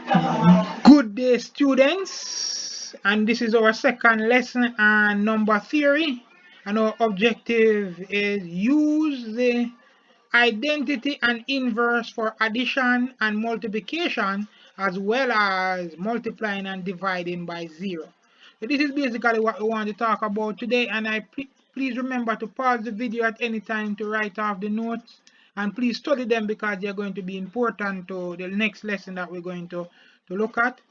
Good day, students, and this is our second lesson on number theory. And our objective is use the identity and inverse for addition and multiplication, as well as multiplying and dividing by zero. So this is basically what we want to talk about today, and please remember to pause the video at any time to write off the notes, and please study them because they're going to be important to the next lesson that we're going to look at,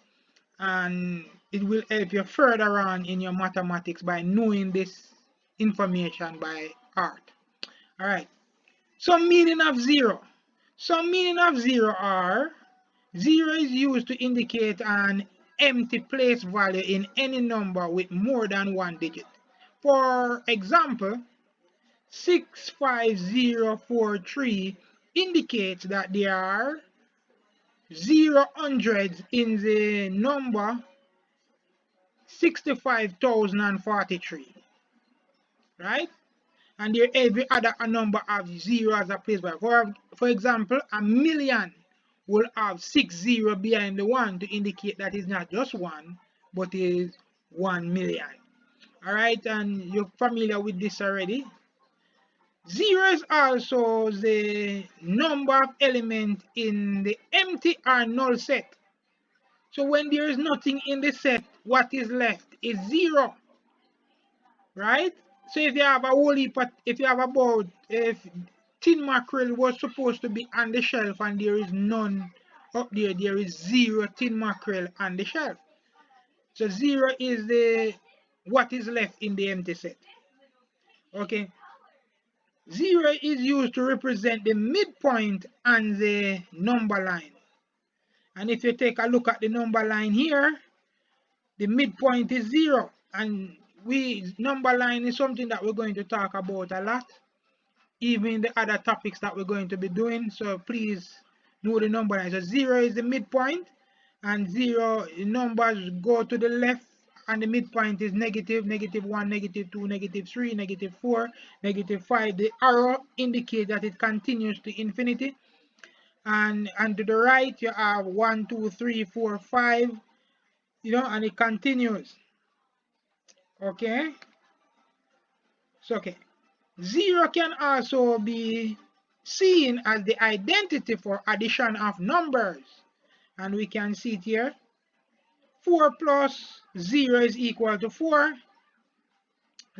and it will help you further on in your mathematics by knowing this information by heart. All right. Some meaning of zero. Some meaning of zero are: zero is used to indicate an empty place value in any number with more than one digit. For example, 65043 indicates that there are 0 hundreds in the number 65,043, right? And there every other number have zero as a place value. For example, a million will have 60 behind the one to indicate that it's not just one, but is 1 million. All right, and you're familiar with this already. Zero is also the number of elements in the empty or null set. So when there is nothing in the set, what is left is zero, right? So if you have a whole heap, if you have about, if tin mackerel was supposed to be on the shelf and there is none up there, there is 0 tin mackerel on the shelf. So 0 is the what is left in the empty set. Okay. 0 is used to represent the midpoint on the number line. And if you take a look at the number line here, the midpoint is 0. And number line is something that we're going to talk about a lot, even the other topics that we're going to be doing. So please know the number line. So 0 is the midpoint, and 0 numbers go to the left, and the midpoint is negative, -1, -2, -3, -4, -5. The arrow indicates that it continues to infinity. And to the right you have 1, 2, 3, 4, 5, and it continues. Okay. So okay. 0 can also be seen as the identity for addition of numbers, and we can see it here. 4 plus 0 is equal to 4.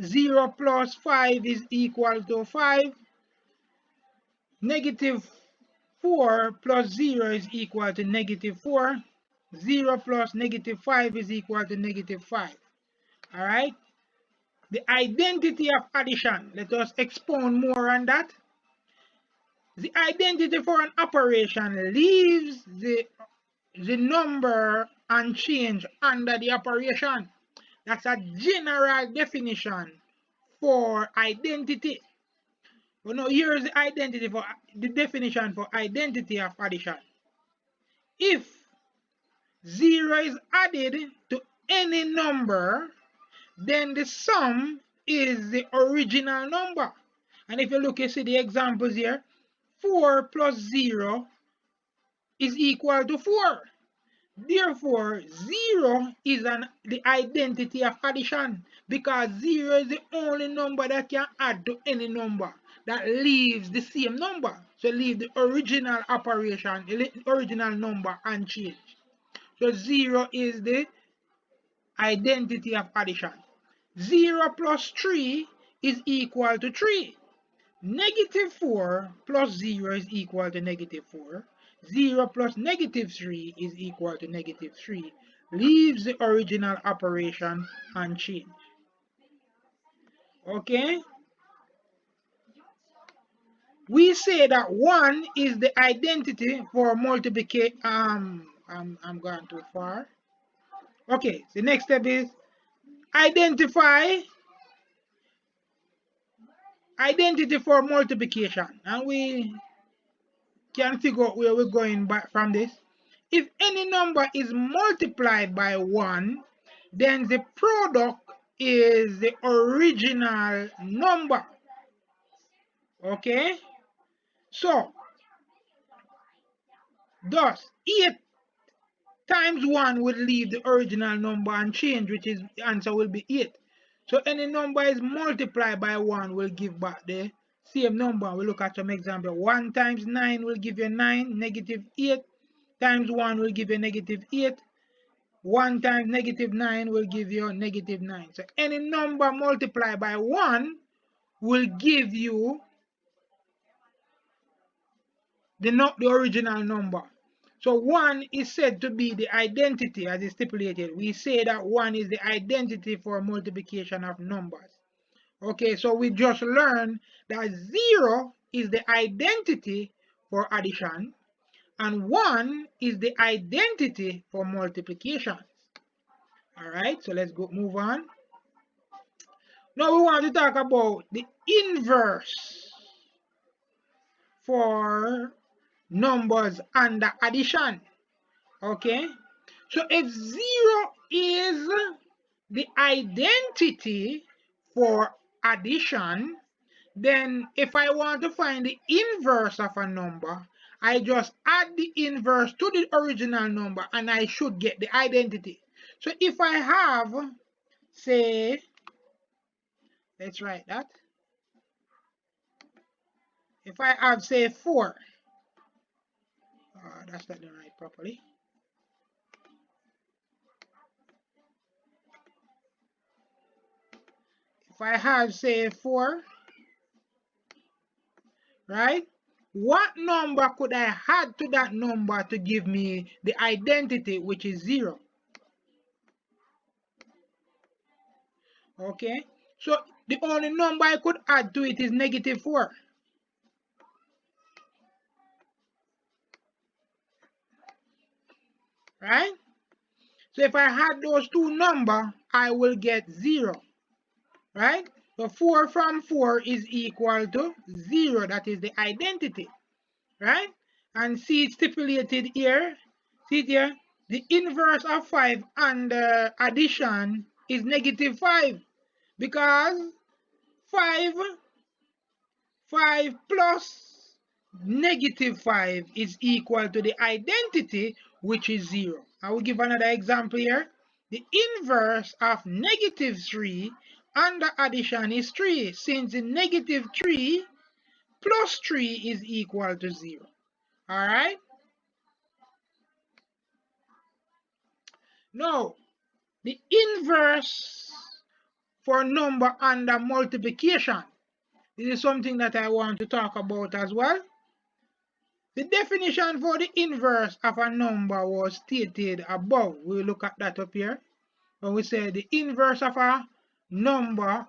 0 plus 5 is equal to 5. -4 plus 0 is equal to -4. 0 plus -5 is equal to -5. All right. The identity of addition. Let us expound more on that. The identity for an operation leaves the number unchanged under the operation. That's a general definition for identity. Well, now here's the definition for identity of addition. If 0 is added to any number, then the sum is the original number. And if you look, you see the examples here. 4 plus 0 is equal to 4. Therefore, 0 is the identity of addition, because 0 is the only number that can add to any number that leaves the same number. So leave the original operation, the original number unchanged. So 0 is the identity of addition. 0 plus 3 is equal to 3. -4 plus 0 is equal to -4. 0 plus -3 is equal to -3. Leaves the original operation unchanged. Okay? We say that 1 is the identity for multiplication. I'm going too far. Okay, the next step is identify identity for multiplication, and we can figure out where we're going back from this. If any number is multiplied by 1, then the product is the original number. Okay? So, thus 8 times 1 will leave the original number unchanged, which is the answer will be 8. So any number is multiplied by 1 will give back the same number. We look at some example. 1 times 9 will give you 9, negative 8 times 1 will give you negative 8. 1 times negative 9 will give you negative 9. So any number multiplied by 1 will give you the original number. So 1 is said to be the identity as is stipulated. We say that 1 is the identity for multiplication of numbers. Okay, so we just learned that 0 is the identity for addition and 1 is the identity for multiplication. All right, so let's go move on. Now we want to talk about the inverse for numbers under addition. Okay, so if 0 is the identity for addition, then if I want to find the inverse of a number, I just add the inverse to the original number and I should get the identity. So if I have, say, let's write that. If I have, say, 4, that's not done right properly. If I have, say, 4, right? What number could I add to that number to give me the identity, which is 0? Okay, so the only number I could add to it is negative 4. Right? So if I add those two numbers, I will get 0. Right? So 4 from 4 is equal to 0. That is the identity. Right? And see, it's stipulated here. See it here? The inverse of 5 under addition is negative 5. Because 5 plus negative 5 is equal to the identity, which is 0. I will give another example here. The inverse of negative 3 under addition is 3, since the negative 3 plus 3 is equal to 0. All right? Now, the inverse for number under multiplication. This is something that I want to talk about as well. The definition for the inverse of a number was stated above. We'll look at that up here. When we say the inverse of a number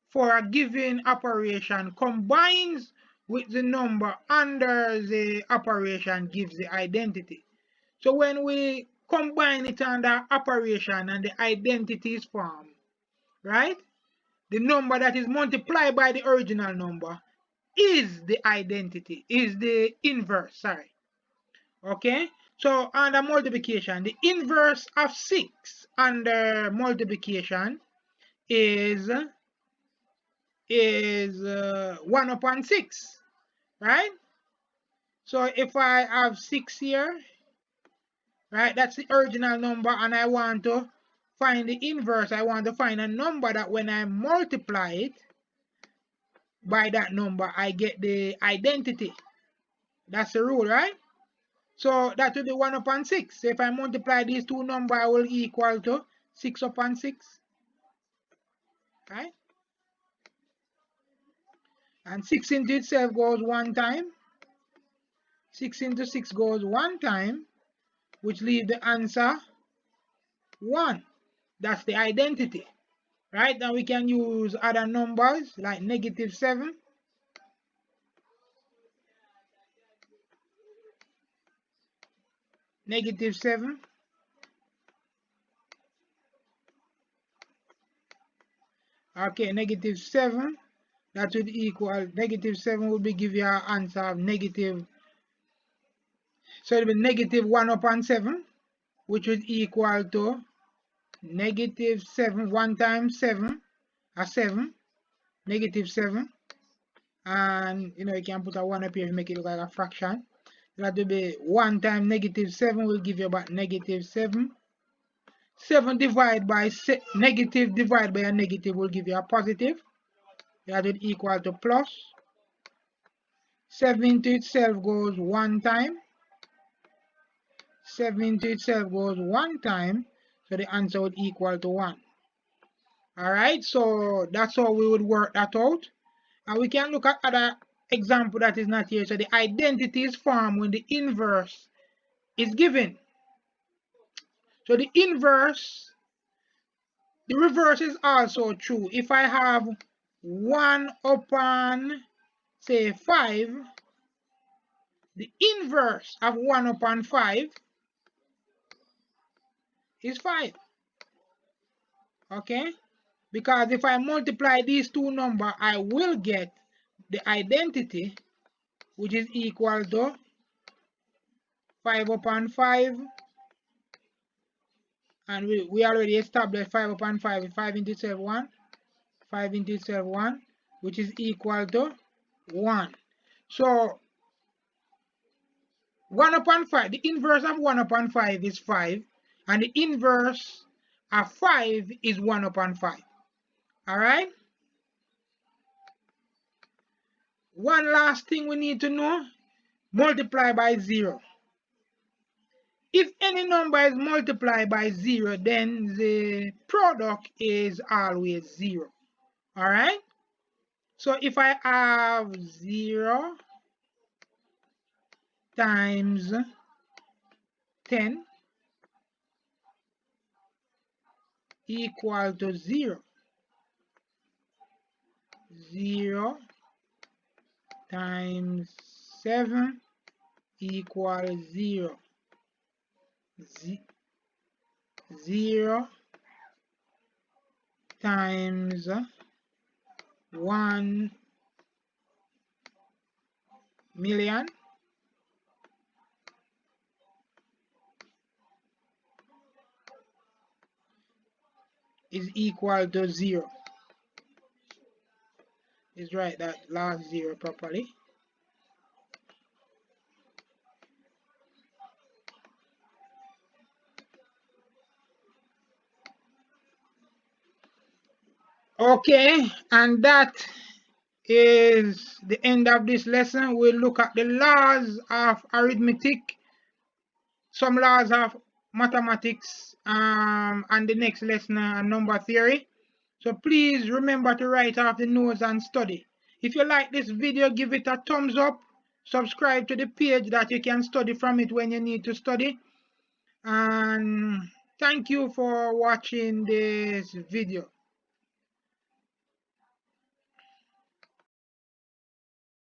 for a given operation combines with the number under the operation gives the identity. So when we combine it under operation and the identity is formed, right? The number that is multiplied by the original number is the identity, is the inverse, sorry. Okay, so under multiplication, the inverse of 6 under multiplication is 1 upon 6, right? So if I have 6 here, right, that's the original number, and I want to find the inverse. I want to find a number that when I multiply it by that number, I get the identity. That's the rule, right? So that will be 1 upon 6. So if I multiply these two numbers, I will equal to 6 upon 6. Right? And 6 into itself goes 1 time. 6 into 6 goes 1 time, which leaves the answer 1. That's the identity. Right? Now we can use other numbers like negative 7. Negative 7. Okay, negative 7. That would equal, negative 7 would be give you an answer of negative. So it will be negative 1 upon 7, which would equal to negative 7. 1 times 7, a 7, negative 7. And you know, you can put a 1 up here to make it look like a fraction. That will be 1 times -7 will give you about -7. 7 divided by negative divided by a negative will give you a positive. That will equal to plus. 7 into itself goes 1 time. 7 into itself goes 1 time. So the answer would equal to 1. Alright, so that's how we would work that out. And we can look at other example that is not here. So the identity is formed when the inverse is given. So the inverse, the reverse is also true. If I have 1 upon, say, 5, the inverse of 1 upon 5 is 5. Okay? Because if I multiply these two numbers, I will get the identity, which is equal to 5 upon 5. And we already established 5 upon 5 is 5 into itself 1. 5 into itself 1, which is equal to 1. So 1 upon 5, the inverse of 1 upon 5 is 5. And the inverse of 5 is 1 upon 5. Alright? One last thing we need to know, multiply by 0. If any number is multiplied by 0, then the product is always 0. Alright? So if I have 0 times 10 equal to 0. 0 times 7 equals 0. 0 times 1 million is equal to 0. Let's write that last 0 properly. Okay, and that is the end of this lesson. We'll look at the laws of arithmetic, some laws of mathematics, and the next lesson on number theory. So please remember to write off the notes and study. If you like this video, give it a thumbs up. Subscribe to the page that you can study from it when you need to study. And thank you for watching this video.